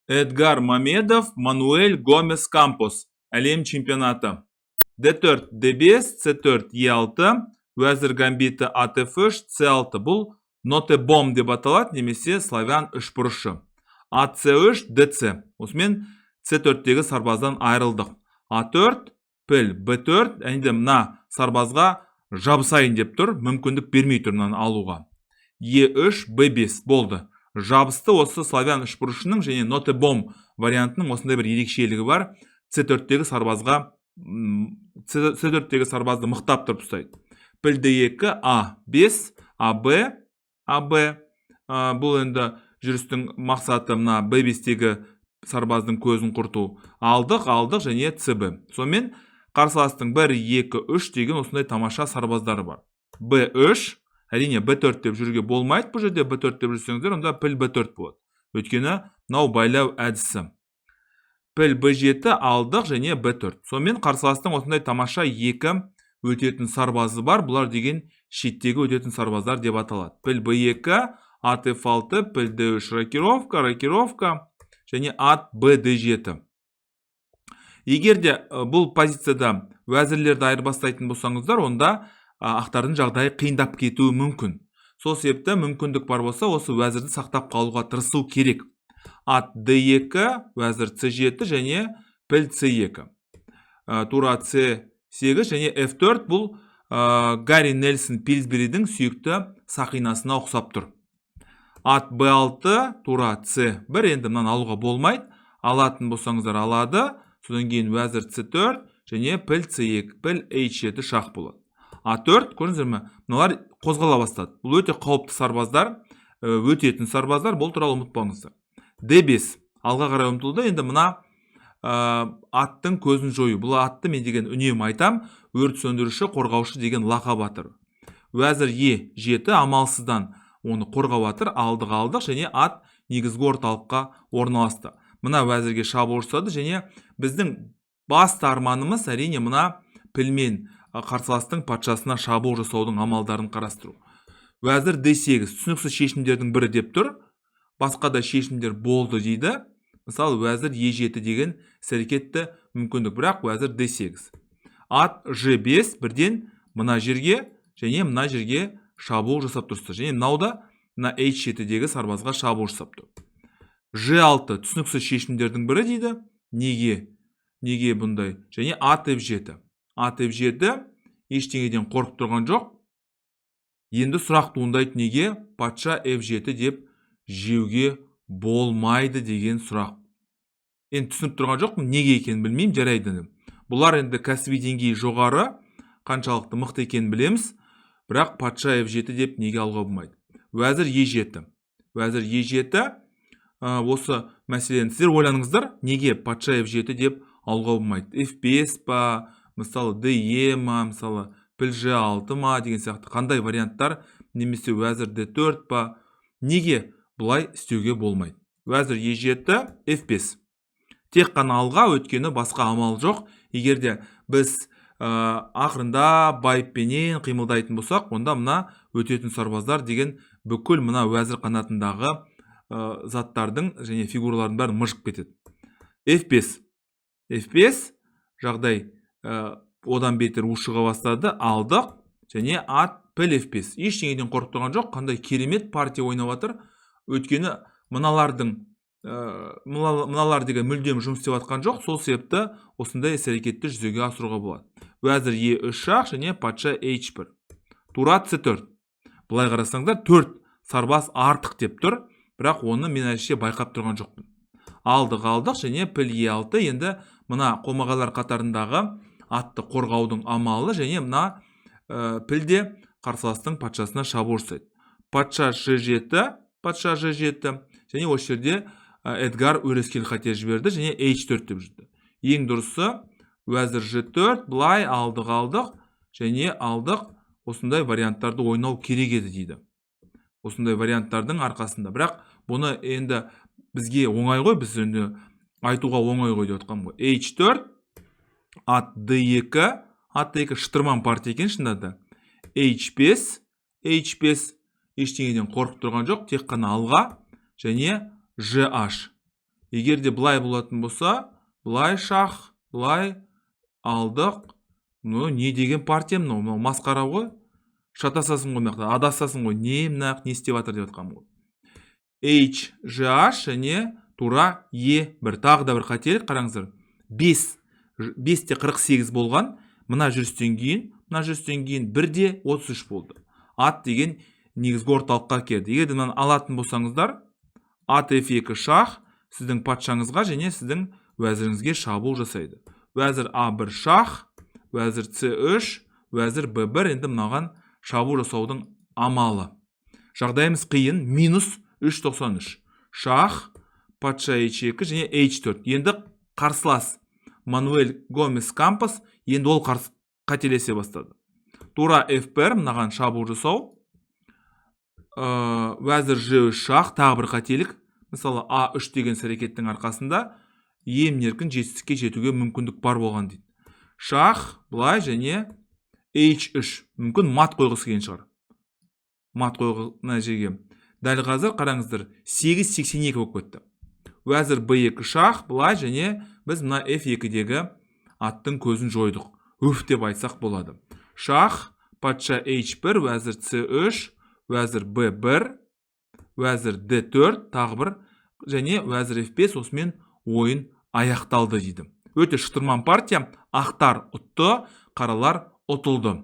Эдгар Мамедов, Мануэль Гомес Кампос. Әлем чемпионаты. D4, D5, C4, E6, Уәзір гамбиті AT3, C6. Бұл нотебом деп аталады, немесе славян үшбұрышы. AC3, DC. Осымен C4-тегі сарбаздан айырылдық. A4, піл, B4, әнде мына сарбазға жабысайын деп тұр, мүмкіндік бермей тұр мынаны алуға. E3, B5 болды. Жабысты осы славян үшбұрышының және нотебом вариантының осындай бір ерекшелігі бар. C4-тегі сарбазды мықтап тұрып ұстайды. Піл D2, A5, AB, бұл енді жүрістің мақсаты мына B5-тегі сарбаздың көзін құрту. Алдық және CB. Сонымен қарсыластың 1, 2, 3 деген осындай тамаша сарбаздары бар. B3, әрине B4 деп жүруге болмайды, бұл жерде B4 деп жүрсеңіздер, онда піл B4 болады. Өйткені мынау байлау әдісі. Піл B7 алдық және B4. Сонымен қарсыластың осындай тамаша 2 өтетін сарбазы бар. Бұлар деген шеттегі өтетін сарбаздар деп аталады. Піл B2, ат F6, піл D3 рокировка және ат BD7. Егер де бұл позицияда уәзірлерді айырбастайтын болсаңыздар, онда ақтардың жағдайы қиындап кетуі мүмкін. Сол себепті мүмкіндік бар болса, осы уәзірді сақтап қалуға тырысу керек. Ат D2, уәзір C7 және піл C2. Тура C8 және F4 бұл Гарри Нельсон Пилсберидің сүйікті сақинасына ұқсап тұр. Ат B6, тура C1, енді мынаны алуға болмайды. Алатын болсаңыздар алады. Содан кейін уәзір C4 және піл C2, піл H7 шақ болады. A4, көріңіздер ме? Мыналар қозғала бастады. Бұл өте қауіпті сарбаздар, өтетін сарбаздар, бұл туралы ұмытпаңыздар. D5, алға қарай ұмтылды. Енді мына аттың көзін жою. Бұл атты мен деген үнемі айтам, өрт сөндіруші, қорғаушы деген лақап атыр. Уәзір E7, амалсыздан оны қорғау атыр, алдық және ат негізгі орталыққа орналасты. Мына уәзірге шабуыл жасады және біздің басты арманымыз әрине мына пілмен қарсыластың патшасына шабуыл жасаудың амалдарын қарастыру. Уәзір D8, түсініксіз шешімдердің бірі деп тұр. Басқа да шешімдер болды дейді. Мысалы, уәзір E7 деген әрекетті мүмкіндік, бірақ уәзір D8. Ат G5 бірден мына жерге және мына жерге шабуыл жасап тұрсты. Және мынауда мына H7-дегі сарбазға шабуыл жасап тұр. G6 түсініксіз шешімдердің бірі дейді. Неге бұндай? Және ат F7. Ат F7 ештеңеден қорқып тұрған жоқ. Енді сұрақ туындайды, неге патша F7 деп жеуге болмайды деген сұрақ. Енді түсініп тұрған жоқпын, неге екенін білмеймін, жарайды. Бұлар енді кәсіби деңгейі жоғары, қаншалықты мықты екенін білеміз, бірақ патша F7 деп неге алуға болмайды? Уәзір E7. Уәзір E7, осы мәселені сіздер ойланыңыздар, неге патша F7 деп алуға болмайды? F5 па, мысалы DE ма, мысалы піл G6 ма деген сияқты қандай варианттар, немесе уәзір D4 па, неге бұлай істеуге болмайды? Уәзір E7, F5. Тек қана алға, өткені басқа амал жоқ. Егерде біз ақырында байыппенен қимылдайтын болсақ, онда мына өтетін сарбаздар деген бүкіл мына уәзір қанатындағы заттардың және фигуралардың бәрін мыжып кетеді. F5. F5 жағдай одан бетер ушыға бастады, алдық және ат піл F5. Ештеңеден қорқып тұрған жоқ, қандай керемет партия ойнап жатыр. Өйткені мыналар деген мүлдем жұмыс істеп жатқан жоқ, сол себепті осындай іс-әрекетті жүзеге асыруға болады. Уәзір E3 шақ және патша H1. Тура C4. Бұлай қарасаңдар 4 сарбаз артық деп тұр, бірақ оны мен әшке байқап тұрған жоқпын. Алдық және піл E6. Енді мына қомағалар қатарындағы атты қорғаудың амалы және мына пілде қарсыластың патшасына шабуыл жасайды. Патша G7 және осы жерде Эдгар өрескел қате жіберді және H4 деп жүрді. Ең дұрысы уәзір G4, бұлай алдық және алдық, осындай варианттарды ойнау керек еді дейді. Осындай варианттардың арқасында. Бірақ бұны енді бізге оңай ғой, біз енді айтуға оңай ғой деп отқан ғой. H4, ат D2 шытырман партия екен шындады. H5, ештеңеден қорқып тұрған жоқ, тек қана алға және GH. егер де былай болатын болса, былай шах, былай алдық. Не деген партия мынау? Масқара ғой. Шатасасың ғой мынақта, адасасың ғой. Не істеп жатыр деп жатқаным ғой. H, GH және тура E1. Тағы да бір қателік, қараңыздар. 5-те 48 болған. Мына жүрістен кейін 1-де 33 болды. Ат деген негізгі орталыққа келді. Егер мынаны алатын болсаңыздар, ат F2 шах сіздің патшаңызға және сіздің уәзіріңізге шабуыл жасайды. Уәзір А1 шах, уәзір С3, уәзір Б1. Енді мынаған шабуыл жасаудың амалы. Жағдайымыз қиын. минус 393. Шах, патша H2 және H4. Енді қарсылас Мануэль Гомес Кампос енді ол қателесе бастады. Тура F1 мынаған шабуыл жасау. Уәзір G3 шах, тағы бір қателік. Мысалы A3 деген әрекеттің арқасында емін-еркін жетістікке жетуге мүмкіндік бар болған дейді. Шах, былай және H3. Мүмкін мат қойғысы келген шығар. Мат қойғына жерге. Дәл қазір қараңыздар, 8-82 болып кетті. Уәзір B2 шах, былай және біз мына F2-дегі аттың көзін жойдық. Үф деп айтсақ болады. Шах, патша H1, уәзір C3, уәзір B1, уәзір D4, тағы бір, және уәзір F5. Осымен ойын аяқталды дейді. Өте шытырман партия. Ақтар ұтты, қаралар ұтылды.